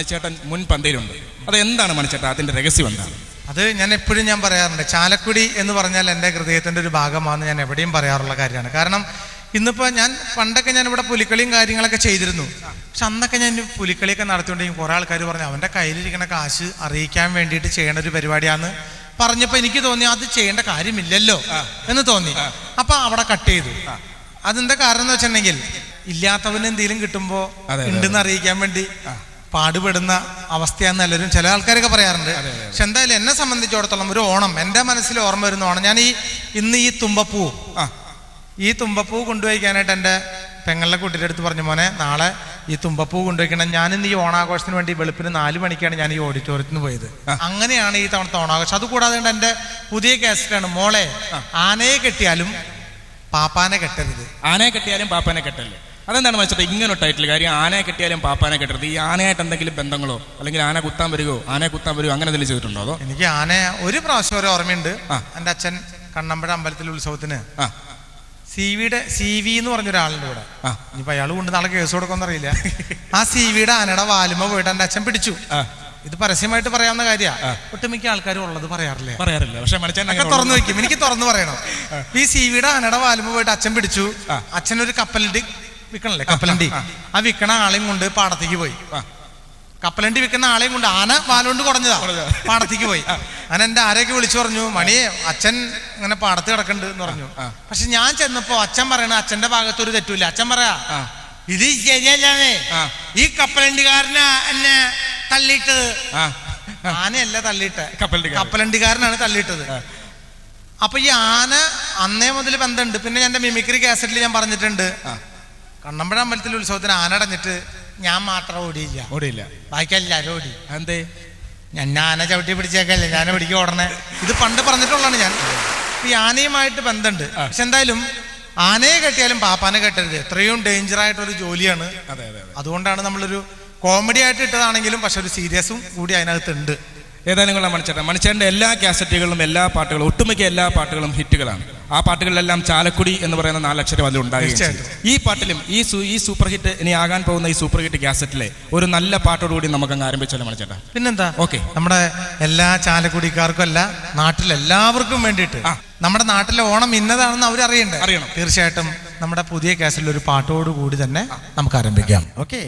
മണിച്ചേട്ടൻ മുൻ പന്തയിലുണ്ട്. അത് എന്താണ് മണിച്ചേട്ടൻ, അതിന്റെ രഹസ്യം എന്താണ്? അത് ഞാൻ എപ്പോഴും പറയാറുണ്ട്, ചാലക്കുടി എന്ന് പറഞ്ഞാൽ എൻ്റെ ഹൃദയത്തിൻ്റെ ഒരു ഭാഗമാണെന്ന് ഞാൻ എവിടെയും പറയാറുള്ള കാര്യമാണ്. കാരണം ഇന്നിപ്പോൾ പണ്ടൊക്കെ ഞാൻ ഇവിടെ പുലിക്കളിയും കാര്യങ്ങളൊക്കെ ചെയ്തിരുന്നു. പക്ഷെ അന്നൊക്കെ ഞാൻ പുലിക്കളിയൊക്കെ നടത്തിക്കൊണ്ടെങ്കിൽ കുറേ ആൾക്കാർ പറഞ്ഞു അവൻ്റെ കയ്യിലിരിക്കുന്ന കാശ് അറിയിക്കാൻ വേണ്ടിയിട്ട് ചെയ്യേണ്ട ഒരു പരിപാടിയാന്ന് പറഞ്ഞപ്പോൾ എനിക്ക് തോന്നി അത് ചെയ്യേണ്ട കാര്യമില്ലല്ലോ എന്ന് തോന്നി. അപ്പം അവിടെ കട്ട് ചെയ്തു. അതെന്താ കാരണം എന്ന് വെച്ചിട്ടുണ്ടെങ്കിൽ ഇല്ലാത്തവന് എന്തെങ്കിലും കിട്ടുമ്പോൾ ഉണ്ടെന്ന് അറിയിക്കാൻ വേണ്ടി പാടുപെടുന്ന അവസ്ഥയാന്ന് എല്ലാവരും ചില ആൾക്കാരൊക്കെ പറയാറുണ്ട്. പക്ഷെ എന്തായാലും എന്നെ സംബന്ധിച്ചിടത്തോളം ഒരു ഓണം, എൻ്റെ മനസ്സിൽ ഓർമ്മ വരുന്ന ഓണം, ഞാൻ ഇന്ന് ഈ തുമ്പപ്പൂ കൊണ്ടുപോയിക്കാനായിട്ട് എൻ്റെ പെങ്ങളുടെ കുട്ടിയുടെ അടുത്ത് പറഞ്ഞു, മോനെ നാളെ ഈ തുമ്പപ്പൂ കൊണ്ടുപോയിക്കണം. ഞാനിന്ന് ഈ ഓണാഘോഷത്തിന് വേണ്ടി വെളുപ്പിന് 4 മണിക്കാണ് ഞാൻ ഈ ഓഡിറ്റോറിയത്തിന് പോയത്. അങ്ങനെയാണ് ഈ തവണത്തെ ഓണാഘോഷം. അതുകൂടാതെ എൻ്റെ പുതിയ കാസറ്റാണ്, മോളെ ആനയെ കെട്ടിയാലും പാപ്പാനെ കെട്ടരുത്. ആനയെ കെട്ടിയാലും പാപ്പാനെ കെട്ടല്ലേ? അതെന്താണ് വെച്ചിട്ട് ഇങ്ങനെ ടൈറ്റിൽ? കാര്യം ആനയെ കെട്ടിയാലും പാപ്പാനെ കെട്ടരുത്. ഈ ആനയായിട്ട് എന്തെങ്കിലും ബന്ധങ്ങളോ അല്ലെങ്കിൽ ആന കുത്താൻ വരികയോ അങ്ങനെ എന്തെങ്കിലും ചെയ്തിട്ടുണ്ടോ? അതോ? എനിക്ക് ആന ഒരു പ്രാവശ്യം ഒരു ഓർമ്മയുണ്ട്. എൻ്റെ അച്ഛൻ കണ്ണമ്പഴ അമ്പലത്തിലെ ഉത്സവത്തിന് CV എന്ന് പറഞ്ഞൊരാളുണ്ട് ഇവിടെ. ഇനിയിപ്പോൾ അയാൾ കൊണ്ട് നാളെ കേസ് കൊടുക്കുമെന്നറിയില്ല. ആ CV ആനയുടെ വാലുമ പോയിട്ട് എൻ്റെ അച്ഛൻ പിടിച്ചു. ഇത് പരസ്യമായിട്ട് പറയാവുന്ന കാര്യമാണ്. ഒട്ടുമിക്ക ആൾക്കാരും ഉള്ളത് പറയാറില്ല. പക്ഷെ തുറന്നു വെക്കും. എനിക്ക് തുറന്നു പറയണം. ഈ CV ആനയുടെ വാലുമ പോയിട്ട് അച്ഛൻ പിടിച്ചു. അച്ഛനൊരു കപ്പലണ്ടി വിൽക്കണല്ലേ, കപ്പലണ്ടി, ആ വിൽക്കണ ആളെയും കൊണ്ട് പാടത്തേക്ക് പോയി. കപ്പലണ്ടി വിൽക്കുന്ന ആളെയും കൊണ്ട് ആന വാലുകൊണ്ട് കുടഞ്ഞതാ, പാടത്തേക്ക് പോയി. അങ്ങനെ എൻ്റെ ആരെയൊക്കെ വിളിച്ചു പറഞ്ഞു, മണിയെ അച്ഛൻ ഇങ്ങനെ പാടത്ത് കിടക്കുന്നുണ്ട് എന്ന് പറഞ്ഞു. പക്ഷെ ഞാൻ ചെന്നപ്പോ അച്ഛൻ പറയണ അച്ഛന്റെ ഭാഗത്തൊരു തെറ്റൂല. അച്ഛൻ പറയാ, ഇത് ശരിയല്ലേ, ഈ കപ്പലണ്ടിക്കാരനാ എന്നെ തള്ളിയിട്ടത്. ആനയല്ല തള്ളിയിട്ട, കപ്പലണ്ടിക്കാരനാണ് തള്ളിയിട്ടത്. അപ്പൊ ഈ ആന അന്നേ മുതൽ ബന്ധമുണ്ട്. പിന്നെ എൻ്റെ മിമിക്രി കാസറ്റിൽ ഞാൻ പറഞ്ഞിട്ടുണ്ട്, കണ്ണമ്പഴ അമ്പലത്തിലെ ഉത്സവത്തിന് ആന അടഞ്ഞിട്ട് ഞാൻ മാത്രം ഓടിയില്ല, ബാക്കി എല്ലാവരും ഓടി. എന്തേ? ഞാൻ ആന ചവിട്ടി പിടിച്ചേക്കല്ലേ, ഞാൻ പിടിക്കുക ഓടണേ. ഇത് പണ്ട് പറഞ്ഞിട്ടുള്ളതാണ് ഞാൻ. ഈ ആനയുമായിട്ട് ബന്ധമുണ്ട്. പക്ഷെ എന്തായാലും ആനയെ കെട്ടിയാലും പാപ്പാനെ കെട്ടരുത്. എത്രയും ഡേഞ്ചറായിട്ടൊരു ജോലിയാണ്. അതുകൊണ്ടാണ് നമ്മളൊരു കോമഡി ആയിട്ട് ഇട്ടതാണെങ്കിലും പക്ഷെ ഒരു സീരിയസും കൂടി അതിനകത്തുണ്ട്. ഏതായാലും കൊള്ളാം മണിച്ചേട്ടൻ്റെ എല്ലാ കാസറ്റുകളിലും എല്ലാ പാട്ടുകളും, ഒട്ടുമിക്ക എല്ലാ പാട്ടുകളും ഹിറ്റുകളാണ്. ആ പാട്ടുകളിലെല്ലാം ചാലക്കുടി എന്ന് പറയുന്ന 4 അക്ഷരം അതിൽ ഉണ്ടാകുകയും ഈ പാട്ടിലും ഈ സൂപ്പർ ഹിറ്റ് ഇനി ആകാൻ പോകുന്ന ഈ സൂപ്പർ ഹിറ്റ് കാസറ്റിലെ ഒരു നല്ല പാട്ടോടുകൂടി നമുക്ക് അങ്ങ് ആരംഭിച്ചല്ലോ മണിച്ചേട്ടാ. പിന്നെന്താ? ഓക്കെ, നമ്മുടെ എല്ലാ ചാലക്കുടിക്കാർക്കും അല്ല, നാട്ടിലെല്ലാവർക്കും വേണ്ടിയിട്ട് നമ്മുടെ നാട്ടിലെ ഓണം ഇന്നതാണെന്ന് അറിയണം. തീർച്ചയായിട്ടും നമ്മുടെ പുതിയ കാസറ്റിൽ ഒരു പാട്ടോടുകൂടി തന്നെ നമുക്ക് ആരംഭിക്കാം. ഓക്കെ.